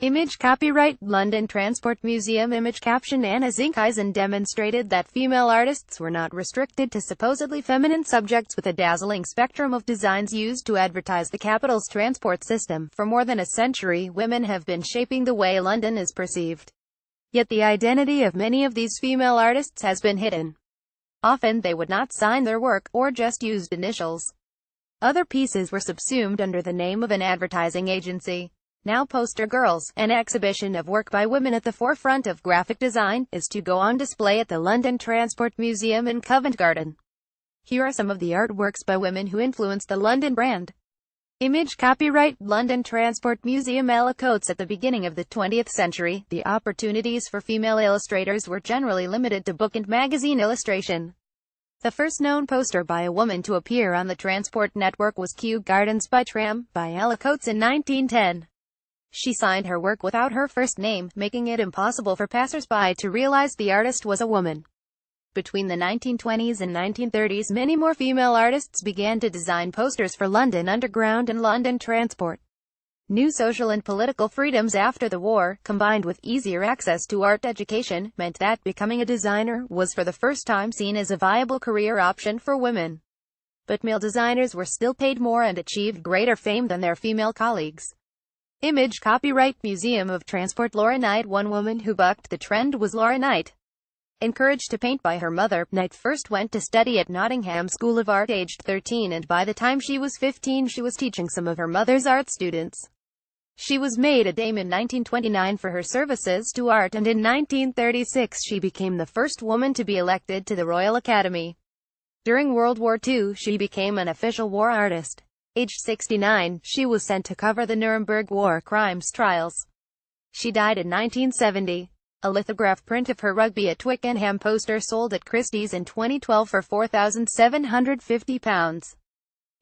Image copyright London Transport Museum. Image caption Anna Zinkeisen demonstrated that female artists were not restricted to supposedly feminine subjects with a dazzling spectrum of designs used to advertise the capital's transport system. For more than a century, women have been shaping the way London is perceived. Yet the identity of many of these female artists has been hidden. Often they would not sign their work, or just used initials. Other pieces were subsumed under the name of an advertising agency. Now Poster Girls, an exhibition of work by women at the forefront of graphic design, is to go on display at the London Transport Museum in Covent Garden. Here are some of the artworks by women who influenced the London brand. Image copyright London Transport Museum. Ella Coates. At the beginning of the 20th century, the opportunities for female illustrators were generally limited to book and magazine illustration. The first known poster by a woman to appear on the Transport Network was Kew Gardens by Tram, by Ella Coates in 1910. She signed her work without her first name, making it impossible for passers-by to realize the artist was a woman. Between the 1920s and 1930s, many more female artists began to design posters for London Underground and London Transport. New social and political freedoms after the war, combined with easier access to art education, meant that becoming a designer was for the first time seen as a viable career option for women. But male designers were still paid more and achieved greater fame than their female colleagues. Image copyright Museum of Transport. Laura Knight. One woman who bucked the trend was Laura Knight. Encouraged to paint by her mother, Knight first went to study at Nottingham School of Art aged 13, and by the time she was 15 she was teaching some of her mother's art students. She was made a dame in 1929 for her services to art, and in 1936 she became the first woman to be elected to the Royal Academy. During World War II, she became an official war artist. Aged 69, she was sent to cover the Nuremberg war crimes trials. She died in 1970. A lithograph print of her Rugby at Twickenham poster sold at Christie's in 2012 for £4,750.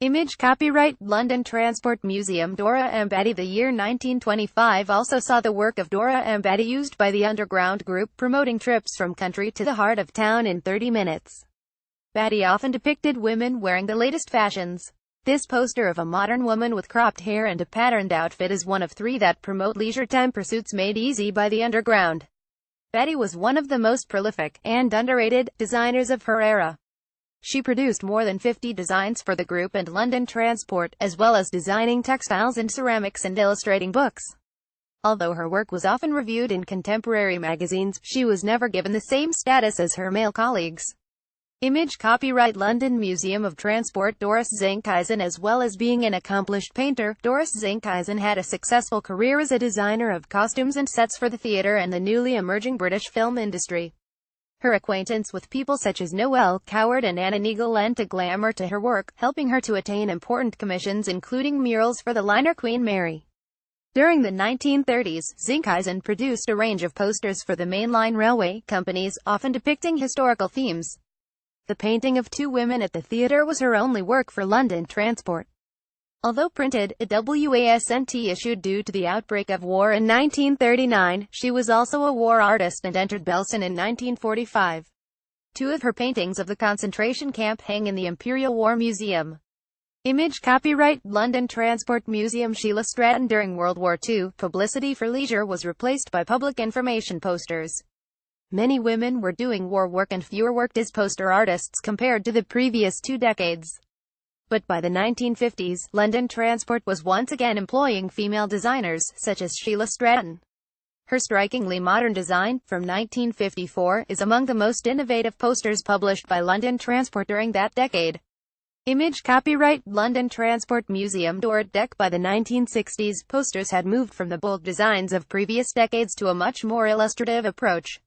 Image copyright London Transport Museum. Dora Ambati. The year 1925 also saw the work of Dora Ambati used by the Underground Group, promoting trips from country to the heart of town in 30 minutes. Batty often depicted women wearing the latest fashions. This poster of a modern woman with cropped hair and a patterned outfit is one of 3 that promote leisure time pursuits made easy by the Underground. Batty was one of the most prolific, and underrated, designers of her era. She produced more than 50 designs for the group and London Transport, as well as designing textiles and ceramics and illustrating books. Although her work was often reviewed in contemporary magazines, she was never given the same status as her male colleagues. Image copyright London Museum of Transport. Doris Zinkeisen. As well as being an accomplished painter, Doris Zinkeisen had a successful career as a designer of costumes and sets for the theatre and the newly emerging British film industry. Her acquaintance with people such as Noel Coward and Anna Neagle lent a glamour to her work, helping her to attain important commissions including murals for the liner Queen Mary. During the 1930s, Zinkeisen produced a range of posters for the mainline railway companies, often depicting historical themes. The painting of 2 women at the theatre was her only work for London Transport. Although printed, a wasn't issued due to the outbreak of war in 1939, she was also a war artist and entered Belsen in 1945. 2 of her paintings of the concentration camp hang in the Imperial War Museum. Image copyright London Transport Museum. Sheila Stratton. During World War II, publicity for leisure was replaced by public information posters. Many women were doing war work and fewer worked as poster artists compared to the previous 2 decades. But by the 1950s, London Transport was once again employing female designers, such as Sheila Stratton. Her strikingly modern design, from 1954, is among the most innovative posters published by London Transport during that decade. Image copyright London Transport Museum. Dorrit Deck. By the 1960s, posters had moved from the bold designs of previous decades to a much more illustrative approach.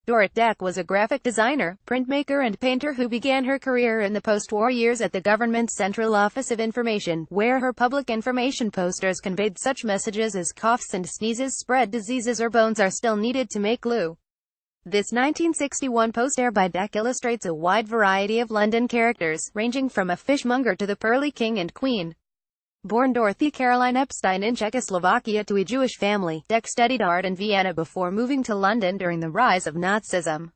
Dorrit Deck was a graphic designer, printmaker and painter who began her career in the post-war years at the government's Central Office of Information, where her public information posters conveyed such messages as coughs and sneezes spread diseases or bones are still needed to make glue. This 1961 poster by Deck illustrates a wide variety of London characters, ranging from a fishmonger to the pearly king and queen. Born Dorothy Caroline Epstein in Czechoslovakia to a Jewish family, Deck studied art in Vienna before moving to London during the rise of Nazism.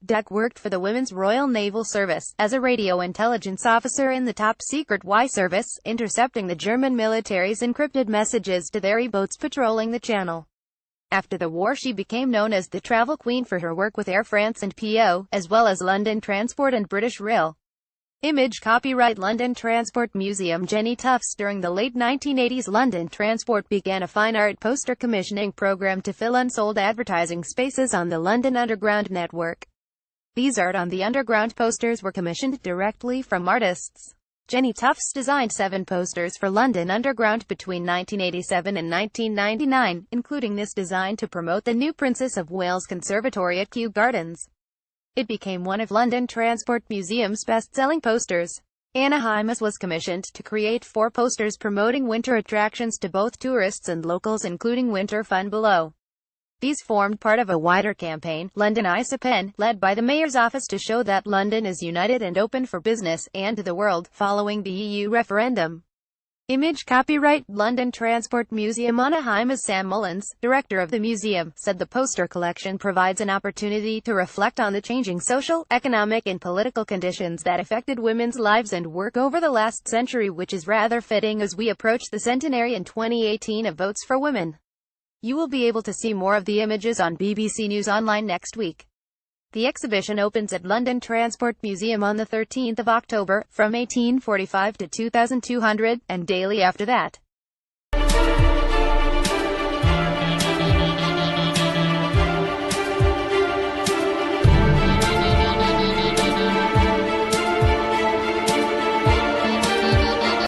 Duck worked for the Women's Royal Naval Service, as a radio intelligence officer in the top-secret Y service, intercepting the German military's encrypted messages to their U-boats patrolling the channel. After the war she became known as the Travel Queen for her work with Air France and PO, as well as London Transport and British Rail. Image copyright London Transport Museum. Jenny Tufts. During the late 1980s, London Transport began a fine art poster commissioning program to fill unsold advertising spaces on the London Underground network. These art on the Underground posters were commissioned directly from artists. Jenny Tufts designed 7 posters for London Underground between 1987 and 1999, including this design to promote the new Princess of Wales Conservatory at Kew Gardens. It became one of London Transport Museum's best-selling posters. Anna Hymas was commissioned to create 4 posters promoting winter attractions to both tourists and locals, including Winter Fun Below. These formed part of a wider campaign, London Eyes Open, led by the Mayor's office to show that London is united and open for business, and the world, following the EU referendum. Image copyright London Transport Museum. Anna Hymas. Sam Mullins, director of the museum, said the poster collection provides an opportunity to reflect on the changing social, economic and political conditions that affected women's lives and work over the last century, which is rather fitting as we approach the centenary in 2018 of Votes for Women. You will be able to see more of the images on BBC News Online next week. The exhibition opens at London Transport Museum on the 13th of October, from 1845 to 2200, and daily after that.